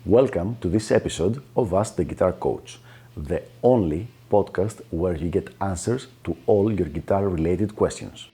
Welcome to this episode of Ask the Guitar Coach, the only podcast where you get answers to all your guitar-related questions.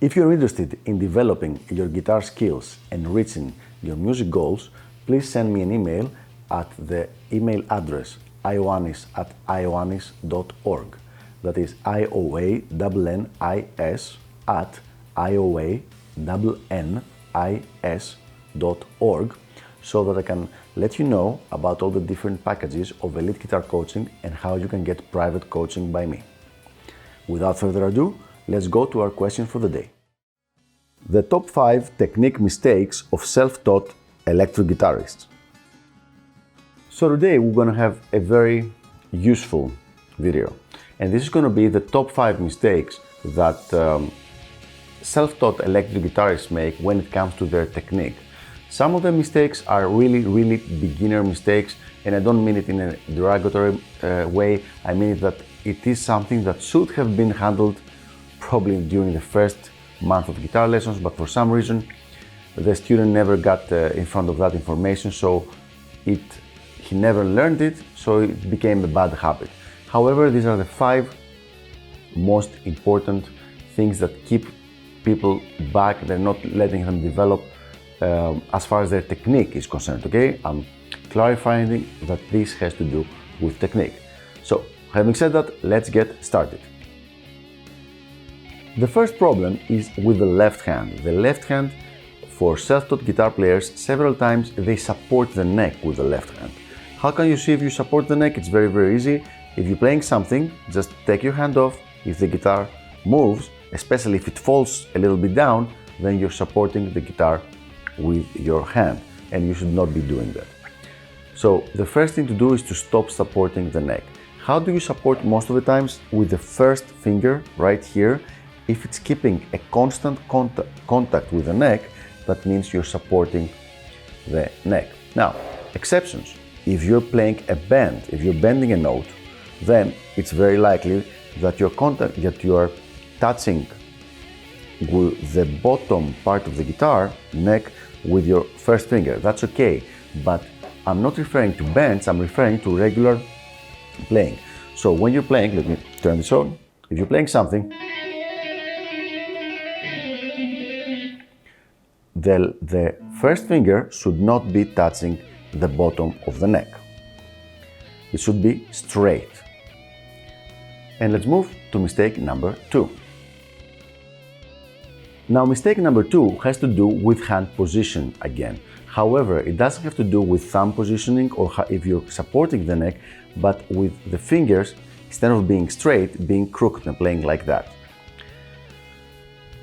If you're interested in developing your guitar skills and reaching your music goals, please send me an email at the email address ioannis@ioannis.org. That is ioannis@ioannis.org, so that I can let you know about all the different packages of elite guitar coaching and how you can get private coaching by me. Without further ado, let's go to our question for the day. The top 5 technique mistakes of self-taught electric guitarists. So today we're going to have a very useful video, and this is going to be the top 5 mistakes that self-taught electric guitarists make when it comes to their technique. Some of the mistakes are really beginner mistakes, and I don't mean it in a derogatory way. I mean that it is something that should have been handled probably during the first month of guitar lessons, but for some reason the student never got in front of that information, so he never learned it, so it became a bad habit. However, these are the 5 most important things that keep people back. They're not letting them develop as far as their technique is concerned, okay? I'm clarifying that this has to do with technique. So, having said that, let's get started. The first problem is with the left hand. The left hand, for self-taught guitar players, several times they support the neck with the left hand. How can you see if you support the neck? It's very easy. If you're playing something, just take your hand off. If the guitar moves, especially if it falls a little bit down, then you're supporting the guitar with your hand, and you should not be doing that. So the first thing to do is to stop supporting the neck. How do you support most of the times? With the first finger right here. If it's keeping a constant contact with the neck, that means you're supporting the neck. Now, exceptions. If you're playing a bend, if you're bending a note, then it's very likely that you are touching with the bottom part of the guitar neck with your first finger. That's okay, but I'm not referring to bends, I'm referring to regular playing. So when you're playing, let me turn this on. If you're playing something, the first finger should not be touching the bottom of the neck. It should be straight. And let's move to mistake number 2. Now, mistake number 2 has to do with hand position again. However, it doesn't have to do with thumb positioning or if you're supporting the neck, but with the fingers, instead of being straight, being crooked and playing like that.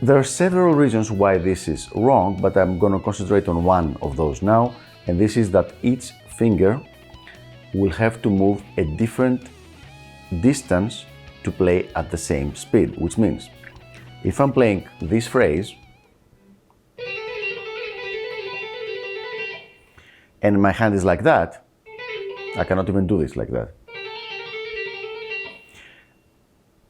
There are several reasons why this is wrong, but I'm going to concentrate on one of those now, and this is that each finger will have to move a different distance to play at the same speed, which means if I'm playing this phrase and my hand is like that, I cannot even do this like that.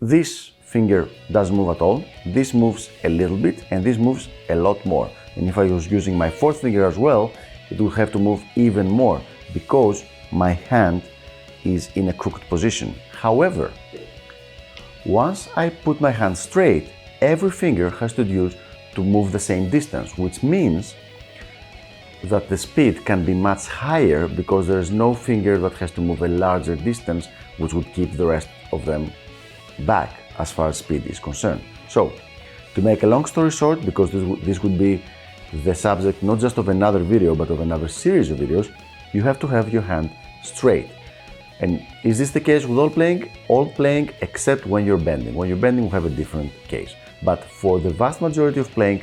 This finger doesn't move at all, this moves a little bit, and this moves a lot more. And if I was using my 4th finger as well, it would have to move even more because my hand is in a crooked position. However, once I put my hand straight, every finger has to use to move the same distance, which means that the speed can be much higher because there is no finger that has to move a larger distance, which would keep the rest of them back as far as speed is concerned. So, to make a long story short, because this would be the subject not just of another video but of another series of videos, you have to have your hand straight. And is this the case with all playing? All playing except when you're bending. When you're bending, we have a different case. But for the vast majority of playing,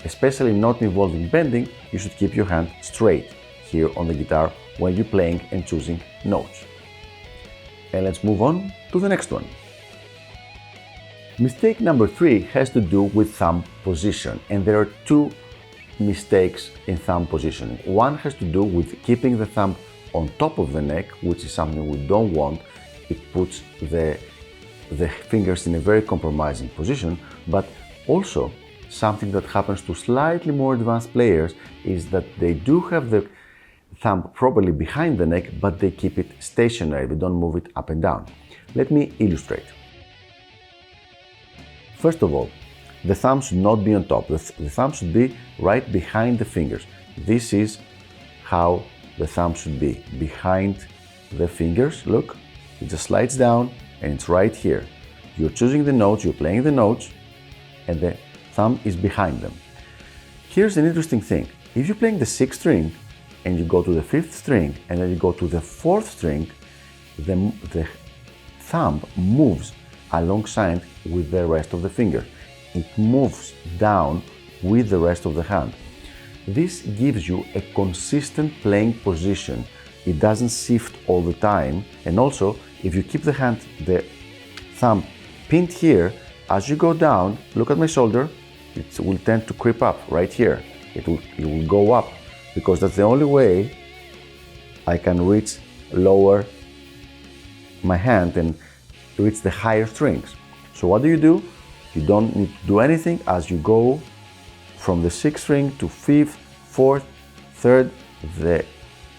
especially not involving bending, you should keep your hand straight here on the guitar when you're playing and choosing notes. And let's move on to the next one. Mistake number 3 has to do with thumb position, and there are 2 mistakes in thumb positioning. One has to do with keeping the thumb on top of the neck, which is something we don't want. It puts the fingers in a very compromising position, but also something that happens to slightly more advanced players is that they do have the thumb properly behind the neck, but they keep it stationary, they don't move it up and down. Let me illustrate. First of all, the thumb should not be on top, the thumb should be right behind the fingers. This is how the thumb should be, behind the fingers. Look, it just slides down and it's right here. You're choosing the notes, you're playing the notes, and the thumb is behind them. Here's an interesting thing. If you're playing the 6th string and you go to the 5th string and then you go to the 4th string, the thumb moves alongside with the rest of the finger. It moves down with the rest of the hand. This gives you a consistent playing position. It doesn't shift all the time, and also if you keep the thumb pinned here, as you go down, look at my shoulder, it will tend to creep up right here. It will go up because that's the only way I can lower my hand and reach the higher strings. So what do? You don't need to do anything. As you go from the 6th string to 5th, 4th, 3rd, the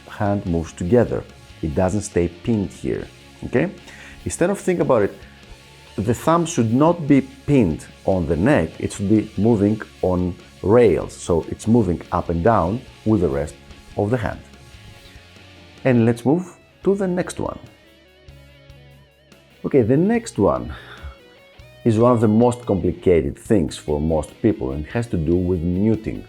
hand moves together. It doesn't stay pinned here, okay? Instead of thinking about it, the thumb should not be pinned on the neck, it should be moving on rails. So it's moving up and down with the rest of the hand. And let's move to the next one. Okay, the next one is one of the most complicated things for most people, and it has to do with muting.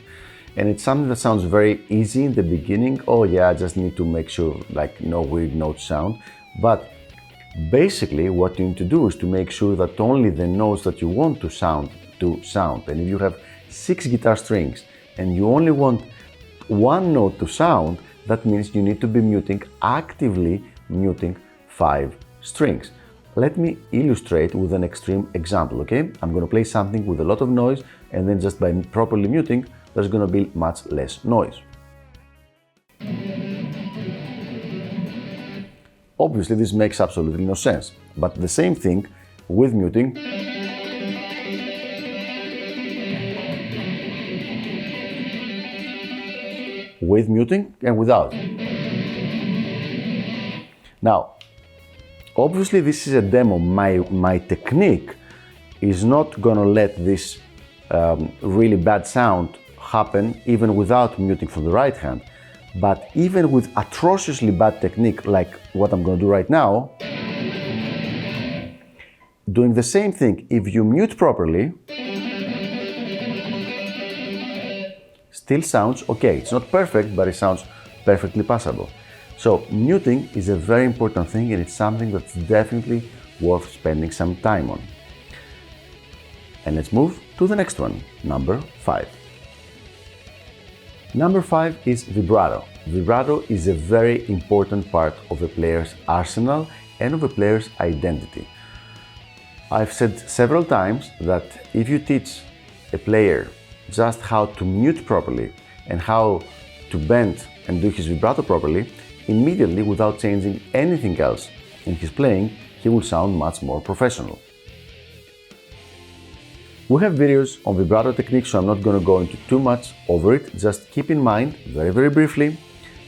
And it's something that sounds very easy in the beginning. Oh yeah, I just need to make sure like no weird notes sound. But basically what you need to do is to make sure that only the notes that you want to sound. And if you have 6 guitar strings and you only want one note to sound, that means you need to be actively muting 5 strings. Let me illustrate with an extreme example, okay? I'm going to play something with a lot of noise, and then just by properly muting, there's going to be much less noise. Obviously, this makes absolutely no sense, but the same thing with muting. With muting and without. Now, obviously this is a demo. My technique is not gonna let this really bad sound happen even without muting from the right hand. But even with atrociously bad technique like what I'm gonna do right now, doing the same thing, if you mute properly, still sounds okay. It's not perfect, but it sounds perfectly passable. So muting is a very important thing, and it's something that's definitely worth spending some time on. And let's move to the next one, number 5. Number 5 is vibrato. Vibrato is a very important part of a player's arsenal and of a player's identity. I've said several times that if you teach a player just how to mute properly and how to bend and do his vibrato properly, immediately without changing anything else in his playing, he will sound much more professional. We have videos on vibrato technique, so I'm not going to go into too much over it. Just keep in mind, very briefly,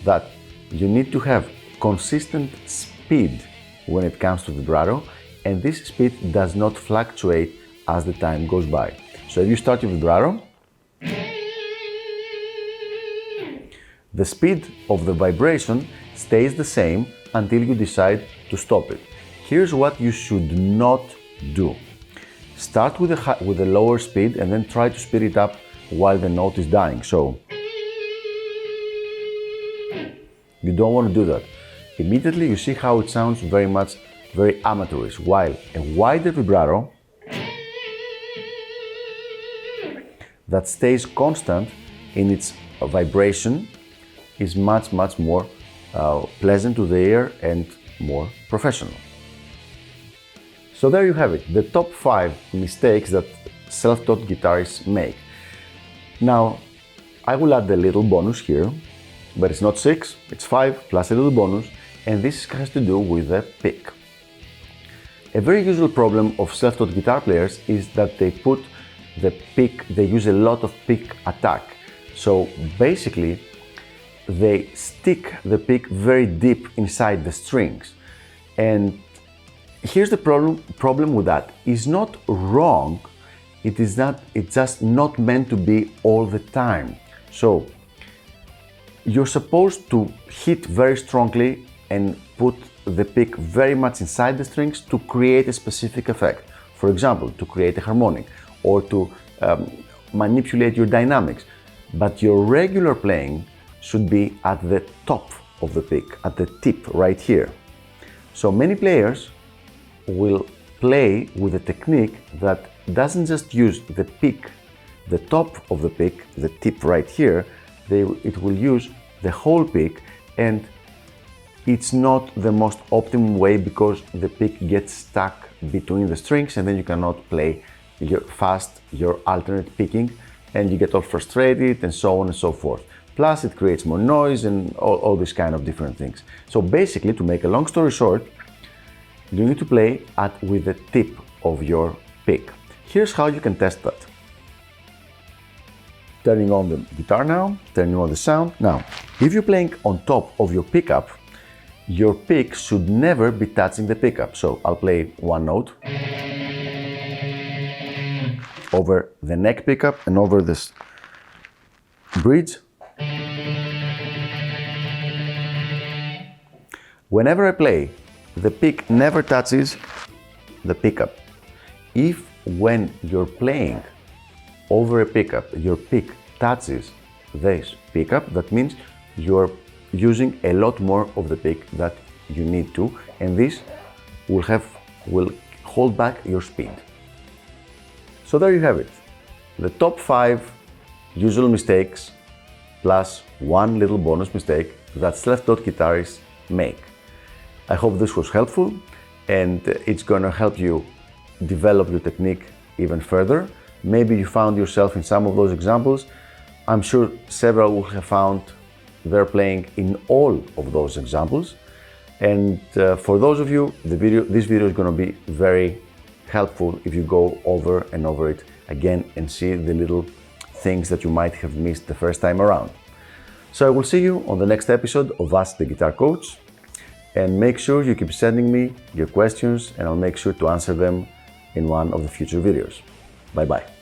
that you need to have consistent speed when it comes to vibrato, and this speed does not fluctuate as the time goes by. So if you start your vibrato, the speed of the vibration stays the same until you decide to stop it. Here's what you should not do. Start with a lower speed and then try to speed it up while the note is dying. So you don't want to do that. Immediately you see how it sounds very amateurish, while a wider vibrato that stays constant in its vibration is much more pleasant to the ear and more professional. So there you have it, the top 5 mistakes that self-taught guitarists make. Now, I will add a little bonus here, but it's not 6, it's 5 plus a little bonus, and this has to do with the pick. A very usual problem of self-taught guitar players is that they put the pick, they use a lot of pick attack. So basically, they stick the pick very deep inside the strings. And here's the problem with that. It's not wrong, it's just not meant to be all the time. So you're supposed to hit very strongly and put the pick very much inside the strings to create a specific effect. For example, to create a harmonic or to manipulate your dynamics. But your regular playing should be at the top of the pick, at the tip right here. So many players will play with a technique that doesn't just use the pick, the top of the pick, the tip right here. It will use the whole pick, and it's not the most optimum way because the pick gets stuck between the strings and then you cannot play your alternate picking, and you get all frustrated and so on and so forth. Plus it creates more noise and all these kind of different things. So basically, to make a long story short, you need to play with the tip of your pick. Here's how you can test that. Turning on the guitar now, turning on the sound. Now, if you're playing on top of your pickup, your pick should never be touching the pickup. So I'll play one note over the neck pickup and over this bridge. Whenever I play, the pick never touches the pickup. If when you're playing over a pickup, your pick touches this pickup, that means you're using a lot more of the pick that you need to, and this will hold back your speed. So there you have it. The top 5 usual mistakes plus one little bonus mistake that self-taught guitarists make. I hope this was helpful, and it's gonna help you develop your technique even further. Maybe you found yourself in some of those examples. I'm sure several will have found they're playing in all of those examples. And for those of you, this video is going to be very helpful if you go over and over it again and see the little things that you might have missed the first time around. So I will see you on the next episode of Ask the Guitar Coach, and make sure you keep sending me your questions and I'll make sure to answer them in one of the future videos. Bye bye.